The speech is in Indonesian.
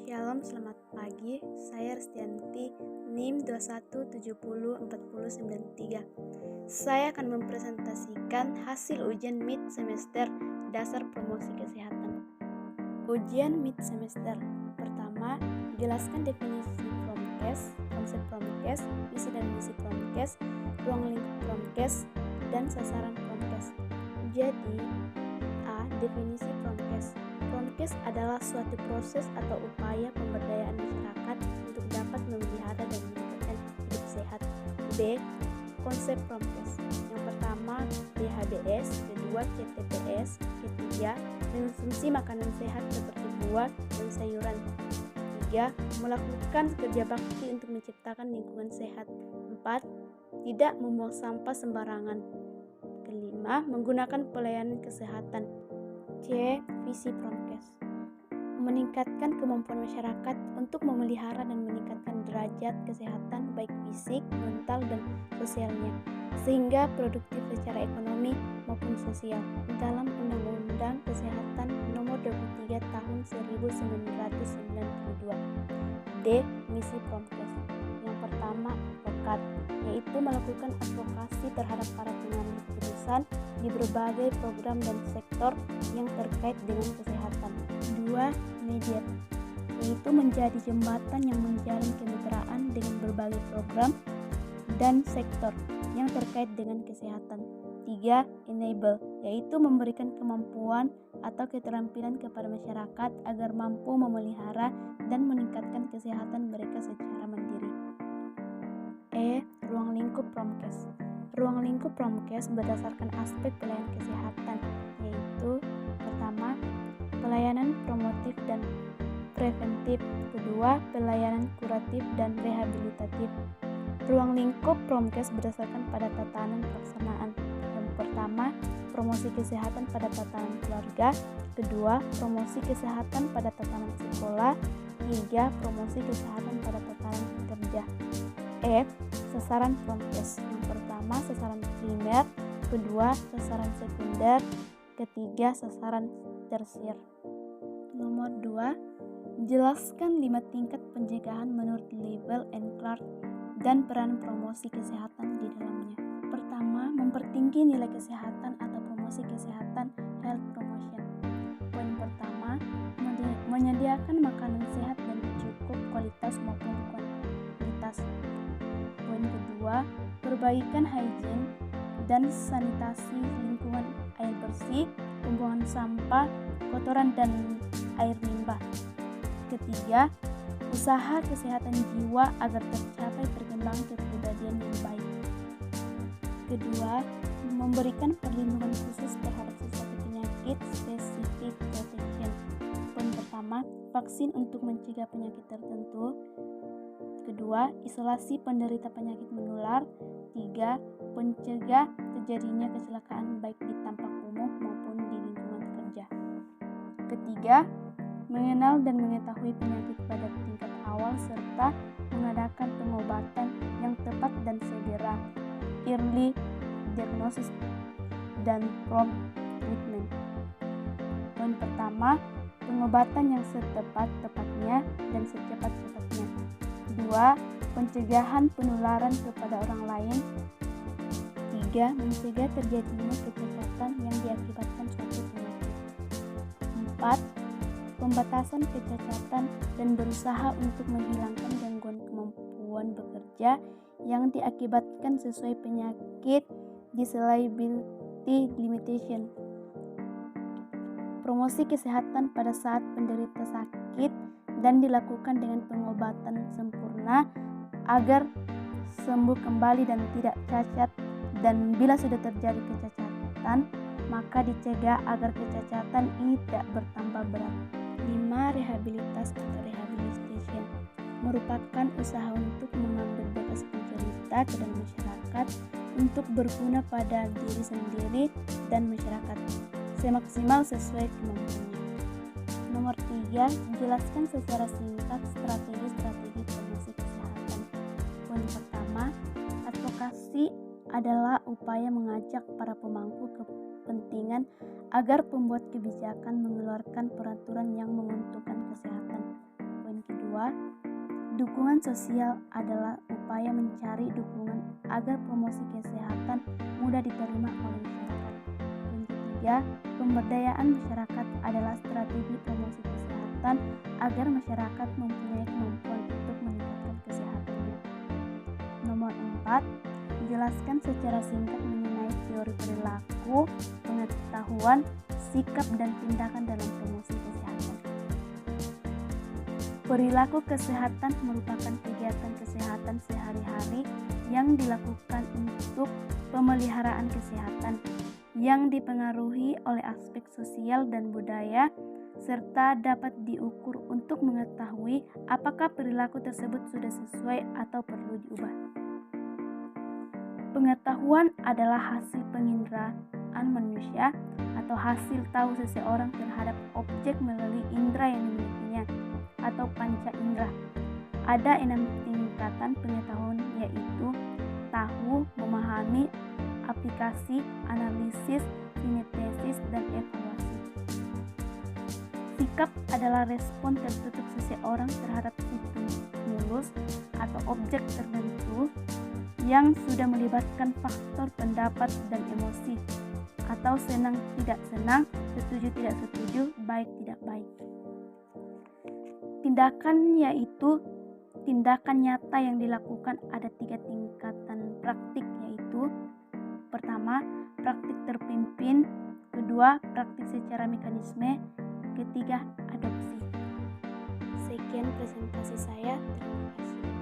Shalom, selamat pagi. Saya Restianti, NIM 21704093. Saya akan mempresentasikan hasil ujian mid semester dasar promosi kesehatan. Ujian mid semester. Pertama, jelaskan definisi Promkes, konsep Promkes, visi dan misi Promkes, ruang lingkup Promkes, dan sasaran Promkes. Jadi, A. Definisi Promkes. Promkes adalah suatu proses atau upaya pemberdayaan masyarakat untuk dapat memelihara dan meningkatkan hidup sehat. B. Konsep Promkes. Yang pertama, DHBS, kedua CTPS, ketiga, mengonsumsi makanan sehat seperti buah dan sayuran. Tiga, melakukan kerja bakti untuk menciptakan lingkungan sehat. 4. Tidak membuang sampah sembarangan. Kelima, menggunakan pelayanan kesehatan. C. Visi Promkes. Meningkatkan kemampuan masyarakat untuk memelihara dan meningkatkan derajat kesehatan baik fisik, mental, dan sosialnya, sehingga produktif secara ekonomi maupun sosial dalam Undang-Undang Kesehatan Nomor 23 Tahun 1992. D. Misi Promkes. Yang pertama, advokat, yaitu melakukan advokasi terhadap para pengambil keputusan di berbagai program dan sektor yang terkait dengan kesehatan. 2. Mediator, yaitu menjadi jembatan yang menjalin kemitraan dengan berbagai program dan sektor yang terkait dengan kesehatan. 3. Enable, yaitu memberikan kemampuan atau keterampilan kepada masyarakat agar mampu memelihara dan meningkatkan kesehatan mereka secara mandiri. E. Ruang lingkup Promkes. Ruang lingkup Promkes berdasarkan aspek pelayanan kesehatan, yaitu pertama, pelayanan promotif dan preventif, kedua, pelayanan kuratif dan rehabilitatif. Ruang lingkup Promkes berdasarkan pada tatanan pelaksanaan. Yang pertama, promosi kesehatan pada tatanan keluarga, kedua, promosi kesehatan pada tatanan sekolah, tiga, promosi kesehatan pada tatanan kerja. F. Sasaran Promkes. Yang pertama, sasaran primer, kedua, sasaran sekunder, ketiga, sasaran tersier. Nomor 2, jelaskan 5 tingkat pencegahan menurut Label and Clark dan peran promosi kesehatan di dalamnya. Pertama, mempertinggi nilai kesehatan atau promosi kesehatan, health promotion. Poin pertama, menyediakan makanan sehat dan cukup kualitas maupun kuantitas. Poin kedua, perbaikan hygiene dan sanitasi lingkungan, air bersih, pembuangan sampah, kotoran dan air limbah. Ketiga, usaha kesehatan jiwa agar tercapai perkembangan kepribadian yang baik. Kedua, memberikan perlindungan khusus terhadap sesuatu penyakit, specific protection. Poin pertama, vaksin untuk mencegah penyakit tertentu. Kedua, isolasi penderita penyakit menular. Tiga, pencegah terjadinya kecelakaan baik di tempat umum maupun di lingkungan kerja. Ketiga, mengenal dan mengetahui penyakit pada tingkat awal serta mengadakan pengobatan yang tepat dan segera, early diagnosis dan prompt treatment. Poin pertama, pengobatan yang setepat-tepatnya dan secepat-cepatnya. 2. Pencegahan penularan kepada orang lain. 3. Mencegah terjadinya kecacatan yang diakibatkan suatu penyakit. 4. Pembatasan kecacatan dan berusaha untuk menghilangkan gangguan kemampuan bekerja yang diakibatkan sesuai penyakit, disability limitation. Promosi kesehatan pada saat penderita sakit dan dilakukan dengan pengobatan sempurna agar sembuh kembali dan tidak cacat, dan bila sudah terjadi kecacatan maka dicegah agar kecacatan ini tidak bertambah berat. 5. Rehabilitas atau rehabilitation merupakan usaha untuk mengambil bekas penderita ke dalam masyarakat untuk berguna pada diri sendiri dan masyarakat semaksimal sesuai kemampuannya. Nomor 3, jelaskan secara singkat strategi-strategi promosi kesehatan. Poin pertama, advokasi adalah upaya mengajak para pemangku kepentingan agar pembuat kebijakan mengeluarkan peraturan yang menguntungkan kesehatan. Poin Dukungan sosial adalah upaya mencari dukungan agar promosi kesehatan mudah diterima oleh masyarakat. Yang ketiga, pemberdayaan masyarakat adalah strategi promosi kesehatan agar masyarakat mempunyai kemampuan untuk meningkatkan kesehatannya. Nomor 4, jelaskan secara singkat mengenai teori perilaku, pengetahuan, sikap, dan tindakan dalam promosi kesehatan. Perilaku kesehatan merupakan kegiatan kesehatan sehari-hari yang dilakukan untuk pemeliharaan kesehatan yang dipengaruhi oleh aspek sosial dan budaya serta dapat diukur untuk mengetahui apakah perilaku tersebut sudah sesuai atau perlu diubah. Pengetahuan adalah hasil penginderaan manusia atau hasil tahu seseorang terhadap objek melalui indera yang dimilikinya atau panca indera. Ada 6 tingkatan pengetahuan, yaitu tahu, memahami, aplikasi, analisis, sintesis, dan evaluasi. Sikap adalah respon tertutup seseorang terhadap stimulus atau objek tertentu yang sudah melibatkan faktor pendapat dan emosi, atau senang tidak senang, setuju tidak setuju, baik tidak baik. Tindakan yaitu tindakan nyata yang dilakukan. Ada 3 tingkatan praktik, yaitu pertama, praktik terpimpin, kedua, praktik secara mekanisme, ketiga, adopsi. Sekian presentasi saya, terima kasih.